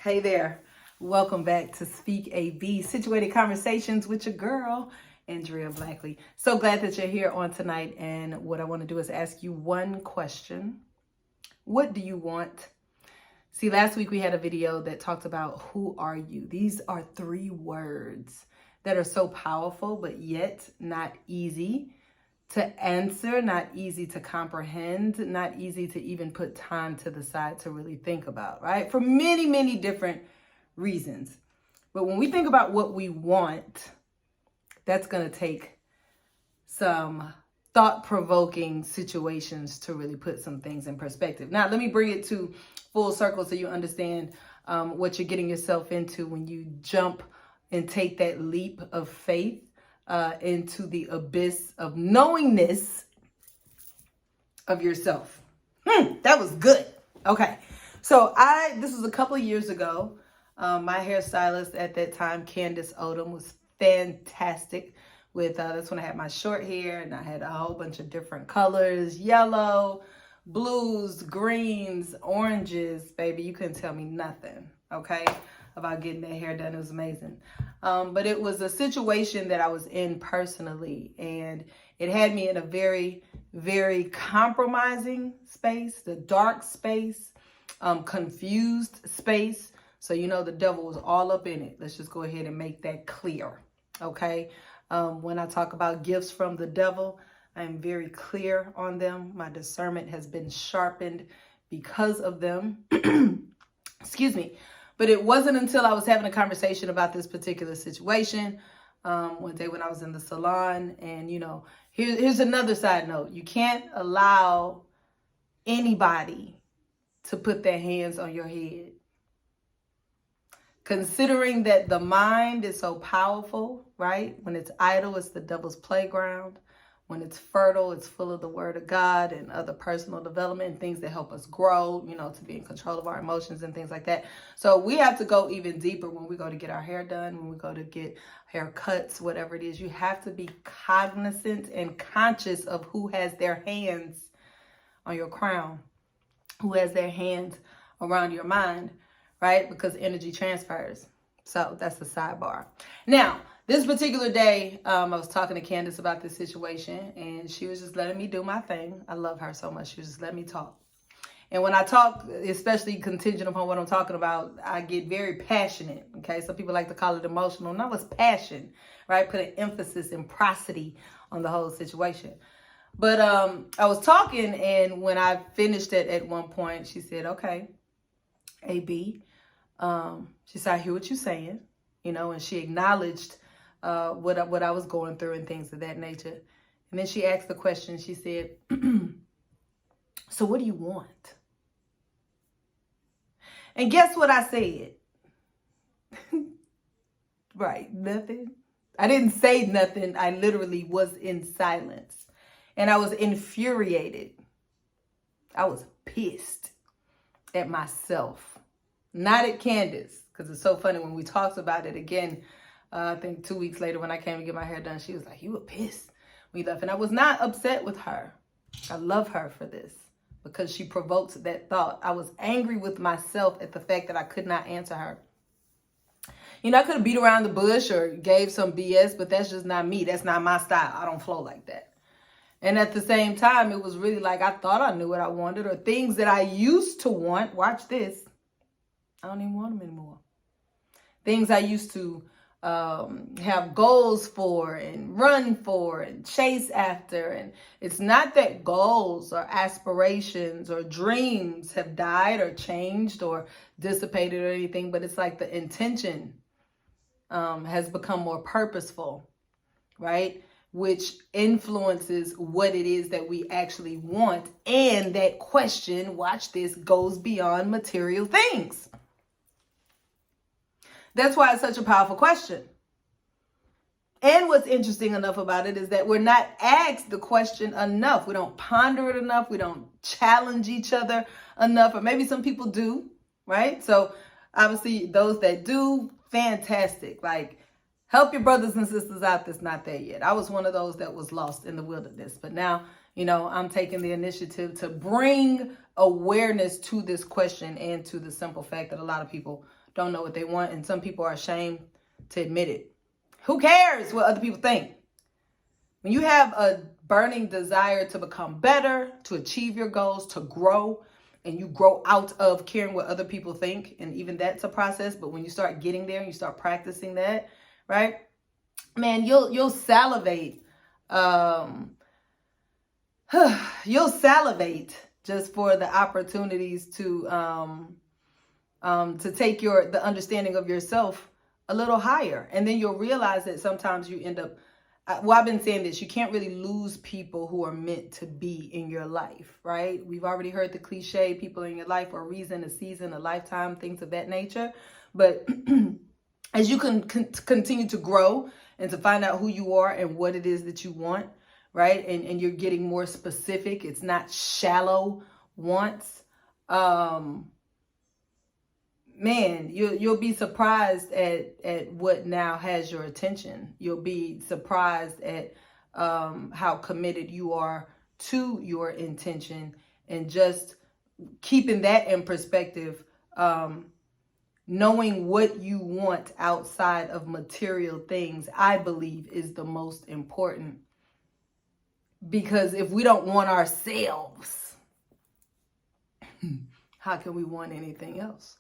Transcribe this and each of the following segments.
Hey there. Welcome back to Speak AB, Situated Conversations with your girl, Andrea Blackley. So glad that you're here on tonight. And what I want to do is ask you one question. What do you want? See, last week we had a video that talked about who are you? These are 3 words that are so powerful, but yet not easy to answer, not easy to comprehend, not easy to even put time to the side to really think about, right? For many, many different reasons. But when we think about what we want, that's going to take some thought-provoking situations to really put some things in perspective. Now, let me bring it to full circle so you understand what you're getting yourself into when you jump and take that leap of faith into the abyss of knowingness of yourself. That was good. Okay. So this was a couple of years ago. My hairstylist at that time, Candace Odom, was fantastic with, that's when I had my short hair and I had a whole bunch of different colors, yellow, blues, greens, oranges, baby. You couldn't tell me nothing. Okay. About getting that hair done. It was amazing. But it was a situation that I was in personally, and it had me in a very, very compromising space, the dark space, confused space. So, the devil was all up in it. Let's just go ahead and make that clear. Okay. When I talk about gifts from the devil, I'm very clear on them. My discernment has been sharpened because of them. Excuse me. But it wasn't until I was having a conversation about this particular situation one day when I was in the salon. And, here's another side note. You can't allow anybody to put their hands on your head. Considering that the mind is so powerful, right? When it's idle, it's the devil's playground. When it's fertile, it's full of the word of God and other personal development and things that help us grow, to be in control of our emotions and things like that. So we have to go even deeper when we go to get our hair done, when we go to get haircuts, whatever it is. You have to be cognizant and conscious of who has their hands on your crown, who has their hands around your mind, right? Because energy transfers. So that's the sidebar. Now, this particular day, I was talking to Candace about this situation, and she was just letting me do my thing. I love her so much. She was just letting me talk. And when I talk, especially contingent upon what I'm talking about, I get very passionate, okay? Some people like to call it emotional. No, it's passion, right? Put an emphasis and prosody on the whole situation. But I was talking, and when I finished it at one point, she said, okay, AB, she said, I hear what you're saying, and she acknowledged what I was going through and things of that nature. And then she asked the question, she said, so what do you want? And guess what I said? Right, nothing. I didn't say nothing. I literally was in silence. And I was infuriated. I was pissed at myself. Not at Candace, because it's so funny when we talked about it again. I think 2 weeks later when I came to get my hair done, she was like, you were pissed when you left. And I was not upset with her. I love her for this because she provoked that thought. I was angry with myself at the fact that I could not answer her. I could have beat around the bush or gave some BS, but that's just not me. That's not my style. I don't flow like that. And at the same time, it was really like I thought I knew what I wanted, or things that I used to want. Watch this. I don't even want them anymore. Things I used to have goals for and run for and chase after. And it's not that goals or aspirations or dreams have died or changed or dissipated or anything, but it's like the intention has become more purposeful, right? Which influences what it is that we actually want. And that question, watch this, goes beyond material things. That's why it's such a powerful question. And what's interesting enough about it is that we're not asked the question enough. We don't ponder it enough. We don't challenge each other enough. Or maybe some people do, right? So obviously those that do, fantastic. Like, help your brothers and sisters out that's not there yet. I was one of those that was lost in the wilderness. But now, I'm taking the initiative to bring awareness to this question and to the simple fact that a lot of people don't know what they want, and some people are ashamed to admit it. Who cares what other people think? When you have a burning desire to become better, to achieve your goals, to grow, and you grow out of caring what other people think, and even that's a process, but when you start getting there and you start practicing that, right, man, you'll salivate. You'll salivate just for the opportunities to take the understanding of yourself a little higher. And then you'll realize that sometimes you end up, I've been saying this, you can't really lose people who are meant to be in your life, right? We've already heard the cliche, people in your life for a reason, a season, a lifetime, things of that nature. But as you can continue to grow and to find out who you are and what it is that you want, right? And you're getting more specific. It's not shallow wants. Man, you'll be surprised at what now has your attention. You'll be surprised at how committed you are to your intention, and just keeping that in perspective, knowing what you want outside of material things, I believe, is the most important. Because if we don't want ourselves, how can we want anything else?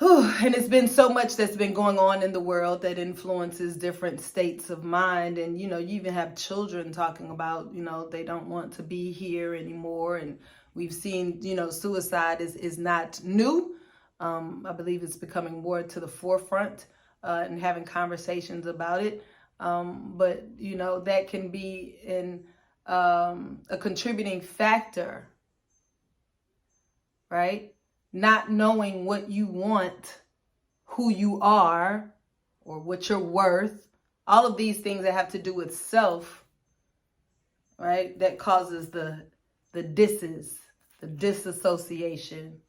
And it's been so much that's been going on in the world that influences different states of mind. And, you even have children talking about, they don't want to be here anymore. And we've seen, suicide is not new. I believe it's becoming more to the forefront and having conversations about it. But, that can be a contributing factor, right? Not knowing what you want, who you are, or what you're worth, all of these things that have to do with self, right? That causes the disses, the disassociation,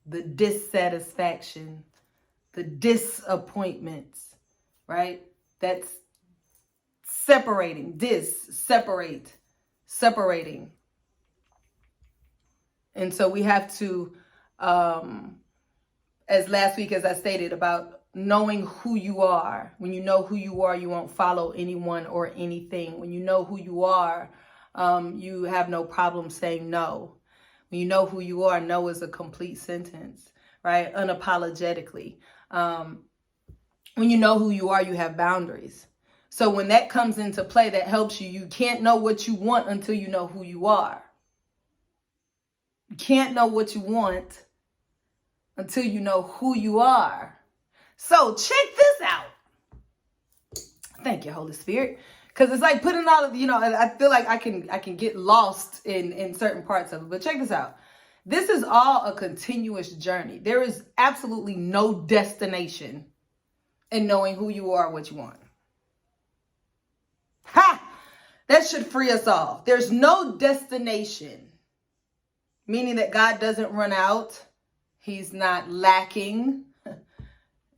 the dissatisfaction, the disappointments, right? That's separating, separating. And so we have to, as last week, as I stated, about knowing who you are. When you know who you are, you won't follow anyone or anything. When you know who you are, you have no problem saying no. When you know who you are, no is a complete sentence, right? Unapologetically. When you know who you are, you have boundaries. So when that comes into play, that helps you. You can't know what you want until you know who you are. You can't know what you want until you know who you are. So check this out. Thank you, Holy Spirit. Because it's like putting all of, I feel like I can get lost in certain parts of it. But check this out. This is all a continuous journey. There is absolutely no destination in knowing who you are, what you want. Ha! That should free us all. There's no destination, meaning that God doesn't run out. He's not lacking.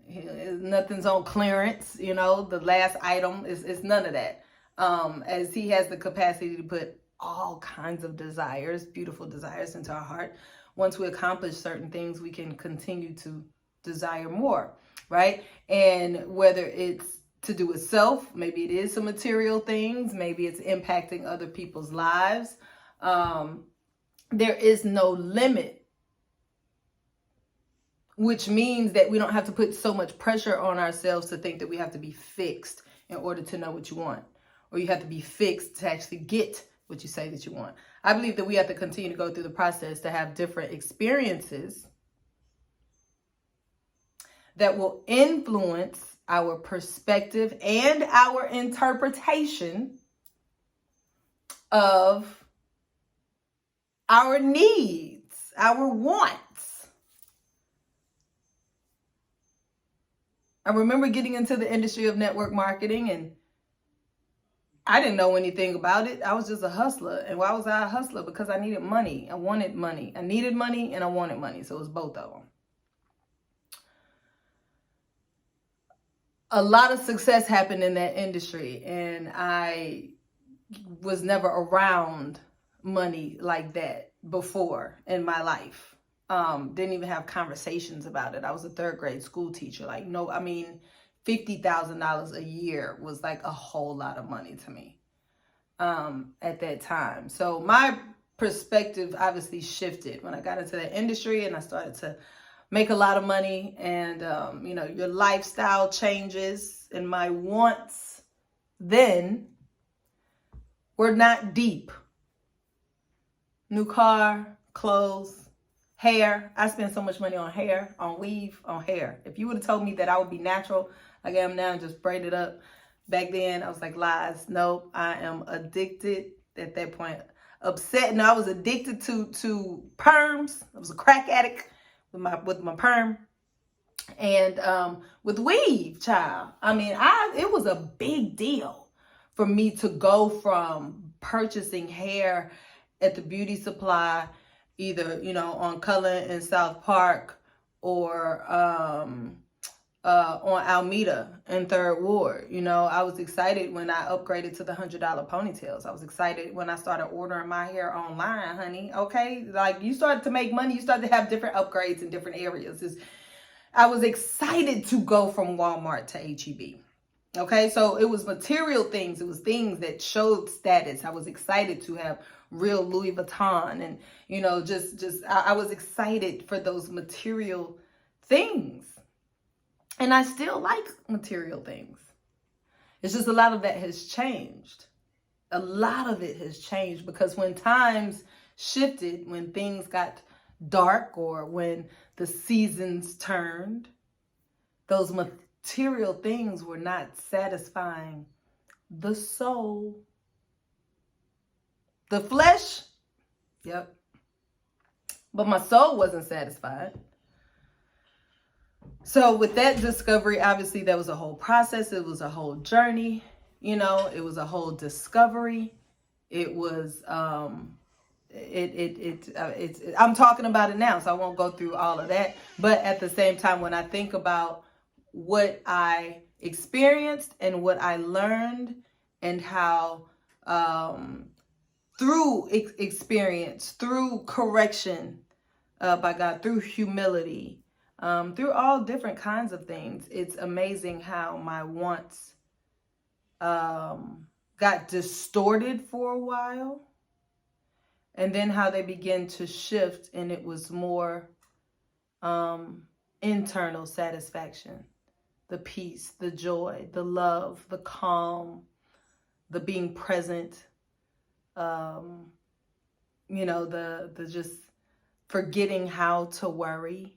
Nothing's on clearance. The last item is none of that. As he has the capacity to put all kinds of desires, beautiful desires, into our heart. Once we accomplish certain things, we can continue to desire more, right? And whether it's to do with self, maybe it is some material things, maybe it's impacting other people's lives. There is no limit, which means that we don't have to put so much pressure on ourselves to think that we have to be fixed in order to know what you want, or you have to be fixed to actually get what you say that you want. I believe that we have to continue to go through the process to have different experiences that will influence our perspective and our interpretation of our needs, our wants. I remember getting into the industry of network marketing, and I didn't know anything about it. I was just a hustler. And why was I a hustler? Because I needed money. I wanted money. I needed money and I wanted money. So it was both of them. A lot of success happened in that industry, and I was never around money like that before in my life. Didn't even have conversations about it. I was a third grade school teacher. Like, no, I mean, $50,000 a year was like a whole lot of money to me at that time. So my perspective obviously shifted when I got into the industry and I started to make a lot of money, and you know, your lifestyle changes, and my wants then were not deep. New car, clothes, hair. I spent so much money on hair, on weave, on hair. If you would have told me that I would be natural like I am now and just braid it up back then, I was like, lies. No, I am addicted at that point. Upset. No, I was addicted to perms. I was a crack addict with my perm. And with weave, child. I mean, it was a big deal for me to go from purchasing hair at the beauty supply, either, you know, on Cullen in South Park or on Alameda in Third Ward. You know, I was excited when I upgraded to the $100 ponytails. I was excited when I started ordering my hair online, honey. Okay, like, you started to make money, you started to have different upgrades in different areas. I was excited to go from Walmart to HEB. Okay, so it was material things. It was things that showed status. I was excited to have real Louis Vuitton, and, you know, I was excited for those material things. And I still like material things. It's just a lot of that has changed. A lot of it has changed because when times shifted, when things got dark, or when the seasons turned, those material things were not satisfying the soul. The flesh, yep. But my soul wasn't satisfied. So with that discovery, obviously there was a whole process. It was a whole journey, you know, it was a whole discovery. It was, I'm talking about it now, so I won't go through all of that. But at the same time, when I think about what I experienced and what I learned, and how through experience, through correction by God, through humility, through all different kinds of things, it's amazing how my wants got distorted for a while, and then how they began to shift, and it was more internal satisfaction, the peace, the joy, the love, the calm, the being present, you know, the just forgetting how to worry,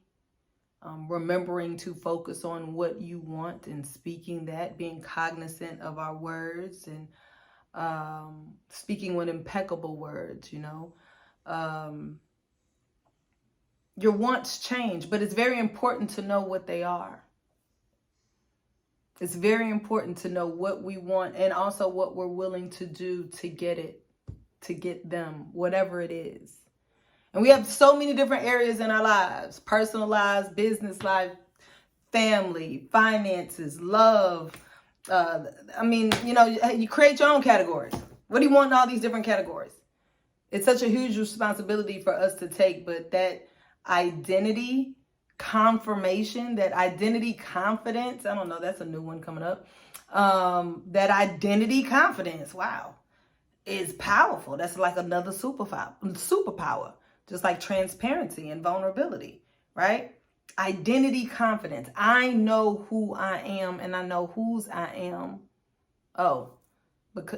remembering to focus on what you want and speaking that, being cognizant of our words, and speaking with impeccable words, you know. Your wants change, but it's very important to know what they are. It's very important to know what we want, and also what we're willing to do to get it, to get them, whatever it is. And we have so many different areas in our lives: personal lives, business life, family, finances, love. I mean, you know, you create your own categories. What do you want in all these different categories? It's such a huge responsibility for us to take, but that identity confirmation, that identity confidence, I don't know, that's a new one coming up. That identity confidence, wow, is powerful. That's like another superpower, just like transparency and vulnerability, right? Identity confidence. I know who I am, and I know whose I am.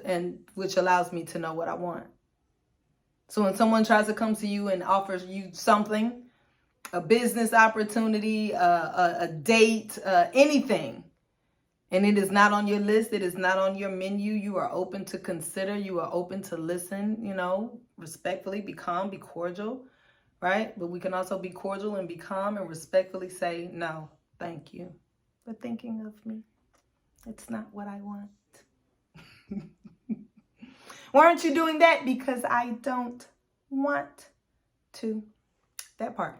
And which allows me to know what I want. So when someone tries to come to you and offers you something, a business opportunity, a date, anything, and it is not on your list, it is not on your menu, you are open to consider, you are open to listen, you know, respectfully, be calm, be cordial, right? But we can also be cordial and be calm and respectfully say, no, thank you for thinking of me. It's not what I want. Why aren't you doing that? Because I don't want to. That part.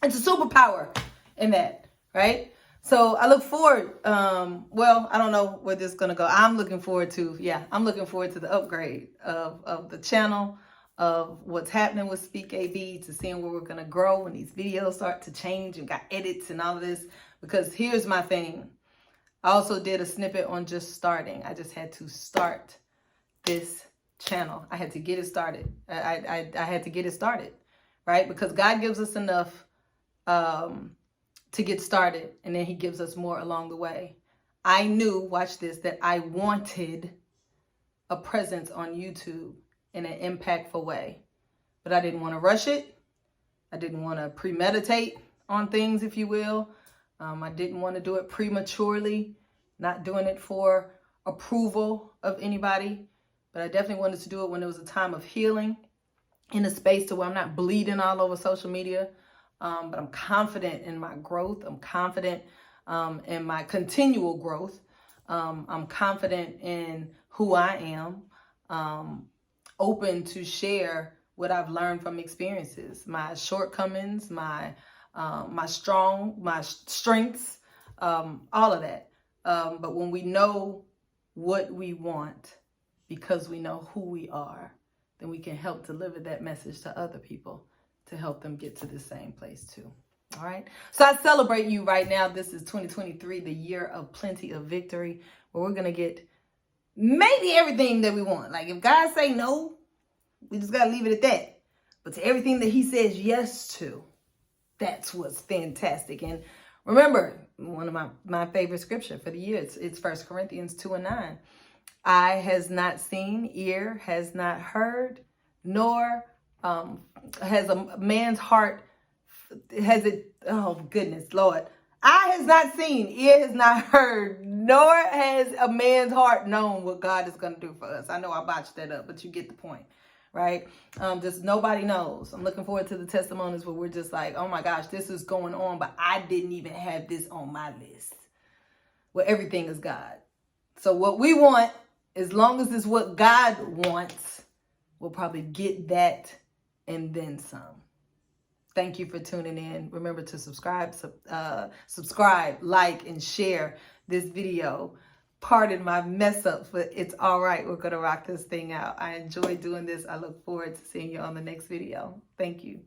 It's a superpower in that, right? So I look forward, well, I don't know where this is going to go. I'm looking forward to the upgrade of the channel, of what's happening with Speak AB, to seeing where we're going to grow when these videos start to change and got edits and all of this. Because here's my thing. I also did a snippet on just starting. I just had to start this channel. I had to get it started. I had to get it started, right? Because God gives us enough to get started, and then he gives us more along the way. I knew, watch this, that I wanted a presence on YouTube in an impactful way, but I didn't want to rush it. I didn't want to premeditate on things, if you will. I didn't want to do it prematurely, not doing it for approval of anybody, but I definitely wanted to do it when it was a time of healing, in a space to where I'm not bleeding all over social media. But I'm confident in my growth. I'm confident in my continual growth. I'm confident in who I am, open to share what I've learned from experiences, my shortcomings, my strengths, all of that. But when we know what we want, because we know who we are, then we can help deliver that message to other people, to help them get to the same place too. All right. So I celebrate you right now. This is 2023, the year of plenty of victory, where we're going to get maybe everything that we want. Like if God say no, we just got to leave it at that. But to everything that he says yes to, that's what's fantastic. And remember, one of my favorite scripture for the year, it's 1 Corinthians 2:9. Eye has not seen, ear has not heard, nor has a man's heart, has it, oh goodness, Lord. Eye has not seen, ear has not heard, nor has a man's heart known what God is going to do for us. I know I botched that up, but you get the point, right? Just nobody knows. I'm looking forward to the testimonies where we're just like, oh my gosh, this is going on, but I didn't even have this on my list. Well, everything is God. So what we want, as long as it's what God wants, we'll probably get that and then some. Thank you for tuning in. Remember to subscribe, like, and share this video. Pardon my mess up, but it's all right. We're going to rock this thing out. I enjoy doing this. I look forward to seeing you on the next video. Thank you.